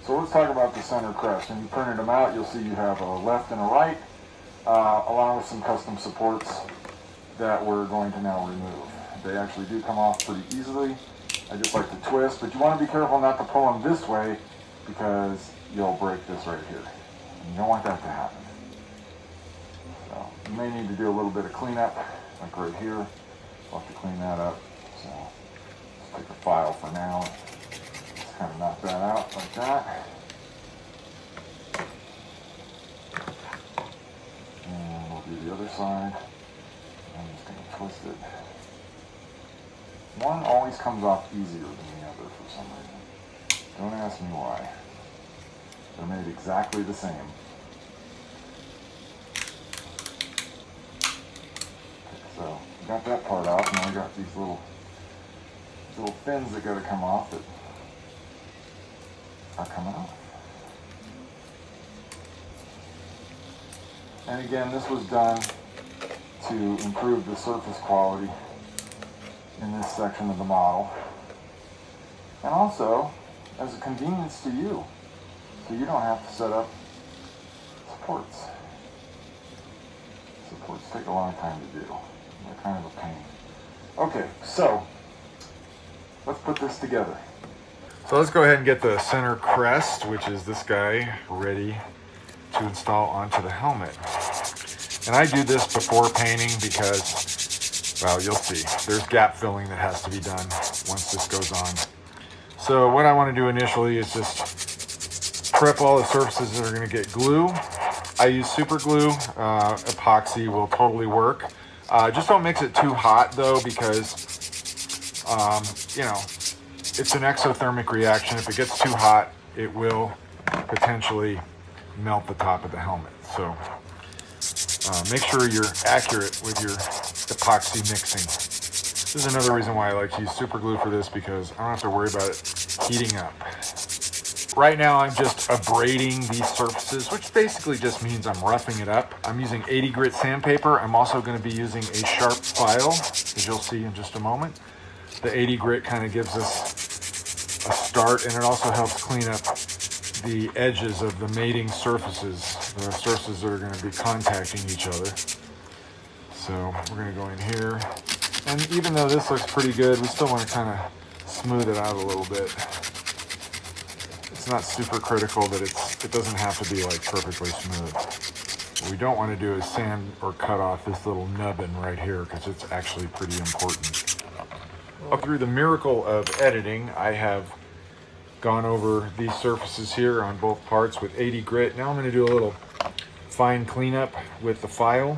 So let's talk about the center crest. When you printed them out, you'll see you have a left and a right, along with some custom supports that we're going to now remove. They actually do come off pretty easily. I just like to twist, but you want to be careful not to pull them this way because you'll break this right here. And you don't want that to happen. So you may need to do a little bit of cleanup, like right here. I'll have to clean that up. So let's take a file for now. Just kind of knock that out like that. And we'll do the other side. I'm just going to twist it. One always comes off easier than the other for some reason. Don't ask me why. They're made exactly the same. Okay, so we got that part off. Now we got these little fins that got to come off that are coming off. And again, this was done to improve the surface quality in this section of the model, and also as a convenience to you, so you don't have to set up supports. Supports take a long time to do. They're kind of a pain. Okay, so let's put this together. So let's go ahead and get the center crest, which is this guy, ready to install onto the helmet. And I do this before painting because, well, you'll see, there's gap filling that has to be done once this goes on. So what I want to do initially is just prep all the surfaces that are going to get glue. I use super glue. Epoxy will totally work. Just don't mix it too hot though, because you know, it's an exothermic reaction. If it gets too hot, it will potentially melt the top of the helmet. So make sure you're accurate with your epoxy mixing. This is another reason why I like to use super glue for this, because I don't have to worry about it heating up. Right now I'm just abrading these surfaces, which basically just means I'm roughing it up. I'm using 80 grit sandpaper. I'm also going to be using a sharp file, as you'll see in just a moment. The 80 grit kind of gives us a start, and it also helps clean up the edges of the mating surfaces, the surfaces that are going to be contacting each other. So we're going to go in here, and even though this looks pretty good, we still want to kind of smooth it out a little bit. It's not super critical that it doesn't have to be like perfectly smooth. What we don't want to do is sand or cut off this little nubbin right here, because it's actually pretty important. Through the miracle of editing, I have gone over these surfaces here on both parts with 80 grit. Now I'm going to do a little fine cleanup with the file.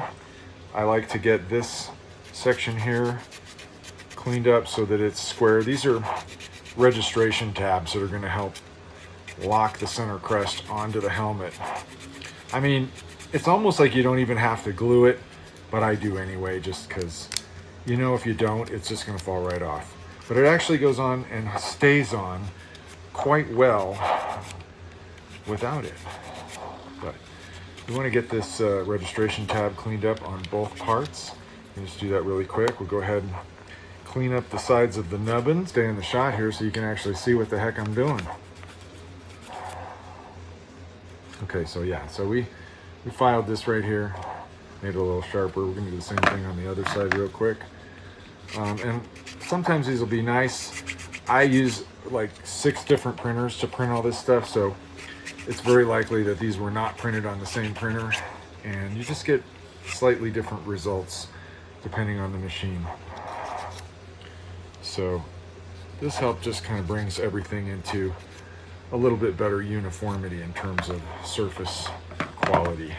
I like to get this section here cleaned up so that it's square. These are registration tabs that are going to help lock the center crest onto the helmet. I mean, it's almost like you don't even have to glue it, but I do anyway, just because, you know, if you don't, it's just going to fall right off. But it actually goes on and stays on quite well without it. But we want to get this registration tab cleaned up on both parts. We'll just do that really quick. We'll go ahead and clean up the sides of the nubbin. Stay in the shot here so you can actually see what the heck I'm doing. Okay, so yeah, so we filed this right here, made it a little sharper. We're gonna do the same thing on the other side real quick. And sometimes these will be nice. I use like 6 different printers to print all this stuff, so it's very likely that these were not printed on the same printer, and you just get slightly different results depending on the machine. So this help just kind of brings everything into a little bit better uniformity in terms of surface quality.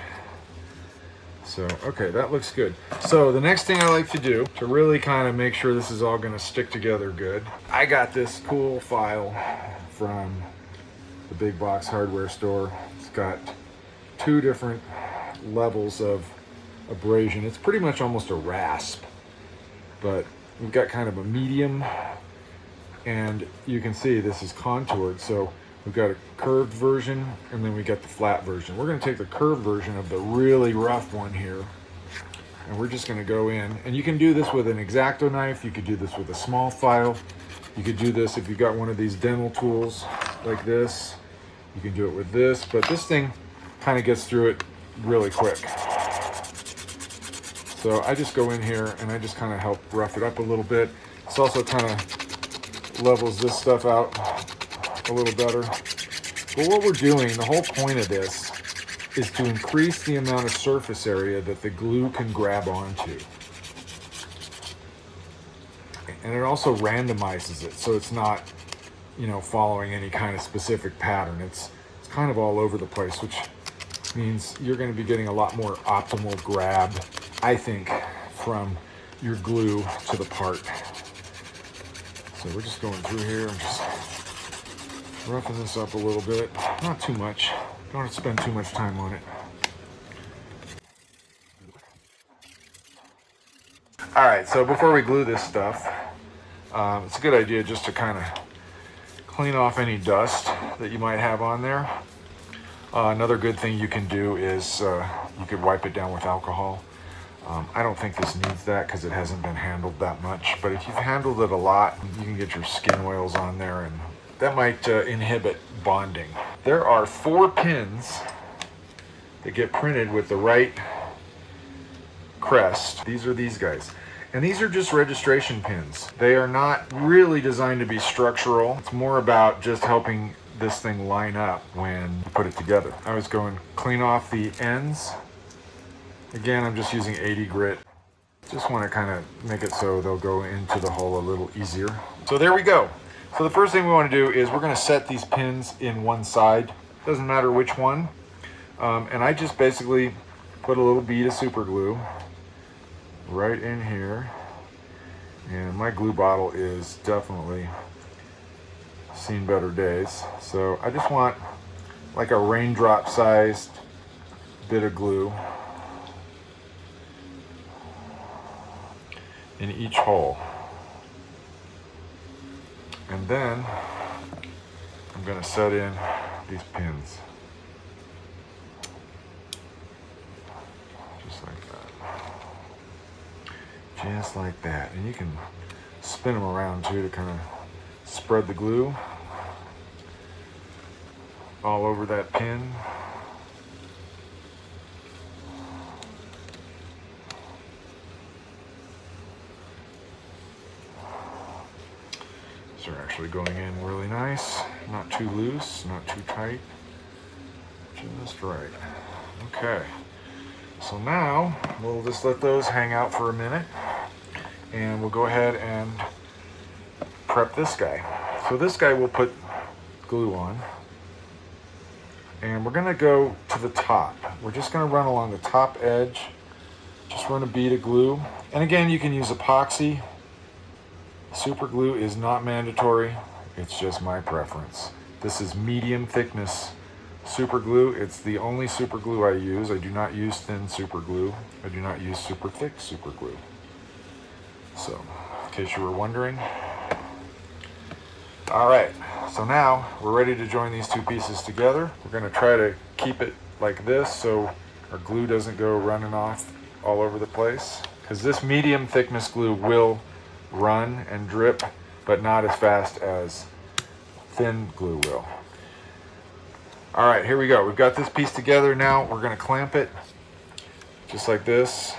So, okay, that looks good. So the next thing I like to do to really kind of make sure this is all going to stick together good, I got this cool file from the big box hardware store. It's got 2 different levels of abrasion. It's pretty much almost a rasp, but we've got kind of a medium, and you can see this is contoured. So we've got a curved version, and then we got the flat version. We're going to take the curved version of the really rough one here, and we're just going to go in. And you can do this with an X-Acto knife. You could do this with a small file. You could do this if you got one of these dental tools like this. You can do it with this, but this thing kind of gets through it really quick. So I just go in here and I just kind of help rough it up a little bit. This also kind of levels this stuff out a little better. But what we're doing, the whole point of this, is to increase the amount of surface area that the glue can grab onto. And it also randomizes it, so it's not, you know, following any kind of specific pattern. It's kind of all over the place, which means you're going to be getting a lot more optimal grab, I think, from your glue to the part. So we're just going through here and just roughing this up a little bit. Not too much. Don't have to spend too much time on it. All right, so before we glue this stuff, it's a good idea just to kind of clean off any dust that you might have on there. Another good thing you can do is you could wipe it down with alcohol. I don't think this needs that because it hasn't been handled that much, but if you've handled it a lot, you can get your skin oils on there and that might inhibit bonding. There are 4 pins that get printed with the right crest. These are these guys. And these are just registration pins. They are not really designed to be structural. It's more about just helping this thing line up when you put it together. I was going clean off the ends. Again, I'm just using 80 grit. Just want to kind of make it so they'll go into the hole a little easier. So there we go. So the first thing we want to do is we're going to set these pins in one side. Doesn't matter which one. And I just basically put a little bead of super glue right in here. And my glue bottle is definitely seen better days. So I just want like a raindrop sized bit of glue in each hole. And then I'm going to set in these pins. Just like that. Just like that. And you can spin them around too to kind of spread the glue all over that pin. These are actually going in really nice. Not too loose, not too tight. Just right. Okay. So now we'll just let those hang out for a minute and we'll go ahead and prep this guy. So this guy we'll put glue on and we're going to go to the top. We're just going to run along the top edge, just run a bead of glue. And again, you can use epoxy. Super glue is not mandatory. It's just my preference. This is medium thickness super glue. It's the only super glue I use. I do not use thin super glue. I do not use super thick super glue. So, in case you were wondering. All right, so now we're ready to join these two pieces together. We're going to try to keep it like this so our glue doesn't go running off all over the place. Because this medium thickness glue will run and drip, but not as fast as thin glue will. All right, here we go. We've got this piece together now. We're going to clamp it just like this.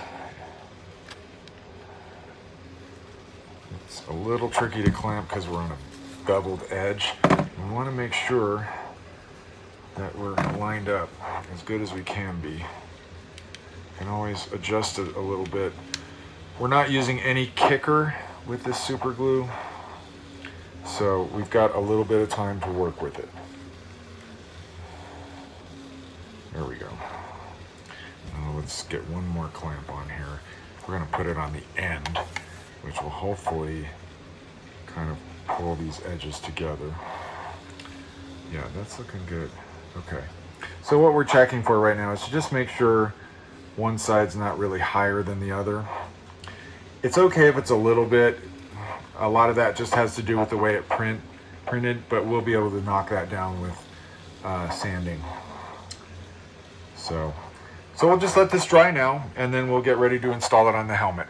It's a little tricky to clamp because we're on a beveled edge. We want to make sure that we're lined up as good as we can be. You can always adjust it a little bit. We're not using any kicker with this super glue, so we've got a little bit of time to work with it. There we go. Now let's get one more clamp on here. We're going to put it on the end, which will hopefully kind of pull these edges together. Yeah, that's looking good. Okay. So what we're checking for right now is to just make sure one side's not really higher than the other. It's okay if it's a little bit. A lot of that just has to do with the way it printed, but we'll be able to knock that down with sanding. So we'll just let this dry now, and then we'll get ready to install it on the helmet.